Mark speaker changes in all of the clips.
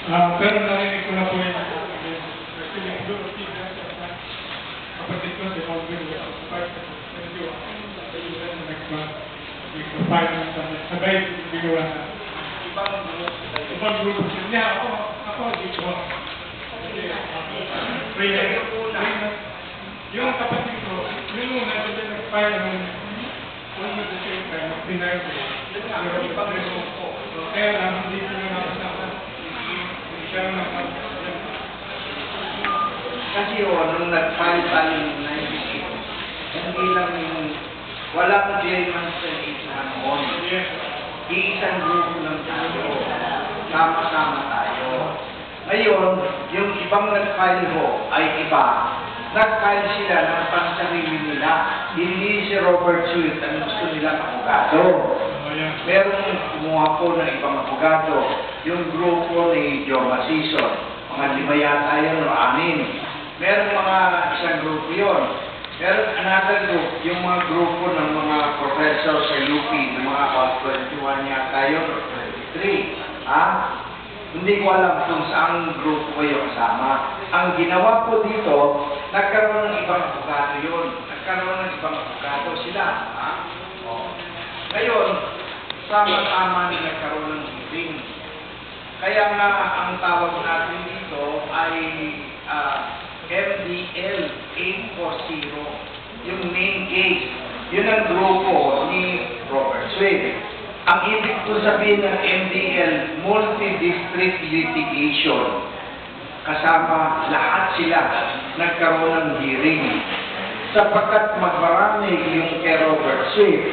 Speaker 1: Pero narinig ko na po yun. Kasi yung doon, kapatid ko si Alvin, medyo nag-file na sabay ginawa na. Ibang grupo siya. Ako dito. Yung kapatid ko, yung muna sila nag-file ng almost the same time, pinayos ko. Kaya lang, hindi ko na nakasama.
Speaker 2: Kasi nung nag-file tayo ng 98, hindi lang yung walang J-Monster 8 noon. Iisang grupo lang tayo. Sama-sama tayo. Ngayon, yung ibang nag-file ho ay iba. Nag-file sila ng pansarili nila. Hindi si Robert Swift ang gusto nilang abogado. Merong kumuha po ng ibang abogado. Yung grupo ni Joe Masison. Mga 5 yata yun o 6. Merong mga isang grupo yun. Meron another group, yung mga grupo ng mga professor sa UP, ng mga 21 yata yun o 23. Hindi ko alam kung saan grupo kayo kasama. Ang ginawa ko dito, nagkaroon ng ibang abogado yun. Nagkaroon ng ibang abogado sila. Ngayon, sama-sama na nagkaroon ng hearing. Kaya nga, ang tawag natin dito ay MDL 840. Yung main case. Yun ang grupo ni Robert Swift. Ang ibig ko sabihin ng MDL, multi-district litigation. Kasama lahat sila nagkaroon ng hearing. Sapagkat magmarami yung kay Robert Swift,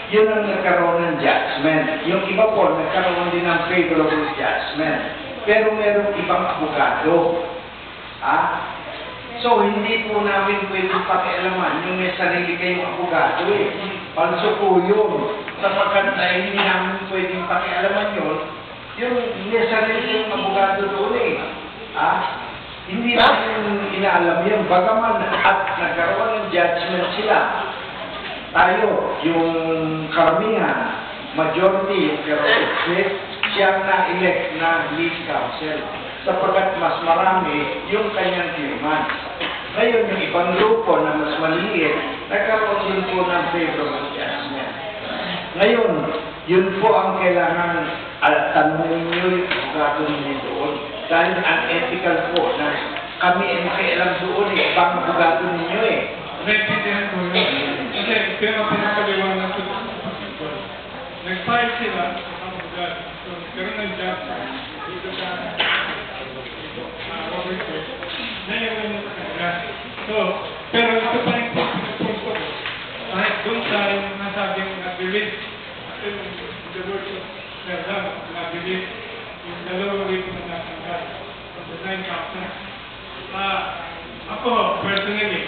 Speaker 2: yun ang nagkaroon ng judgment. Yung iba po, nagkaroon din ng favorable judgment. Pero merong ibang abogado. So, hindi po namin pwedeng pakialaman yung may sarili kayong abogado Palso po yun. Sapagkat na hindi namin pwedeng pakialaman yun, yung may sarili kayong abogado doon Hindi namin inaalam yun. Bagaman at nagkaroon ng judgment sila. Tayo, yung karamihan, majority, yung Kerosip, siya na-elect na lead counsel. Sapagkat mas marami yung kanyang firman. Ngayon, yung ibang grupo na mas maliit, nagkaroon din po ng favorable judgment. Ngayon, yun po ang kailangan tanongin nyo yung abogado ninyo doon. Dahil unethical po na kami ay makialam doon ibang abogado ninyo
Speaker 1: Naintindihan ko yun. Kasi, pero pinapaliwanag ko dito. Nag-file sila sa abogado. So, nagkaroon ng judgment dito sa Robert Swift. Nayawan niya sa kanila. So, pero ito pa rin po pinag-post ko. Kahit doon sa yung nasabing nabilis. Kasi yung the words of Serdam, nabilis. Yung dalawang rito na natanggal. From the 9 counts. Ako, personally,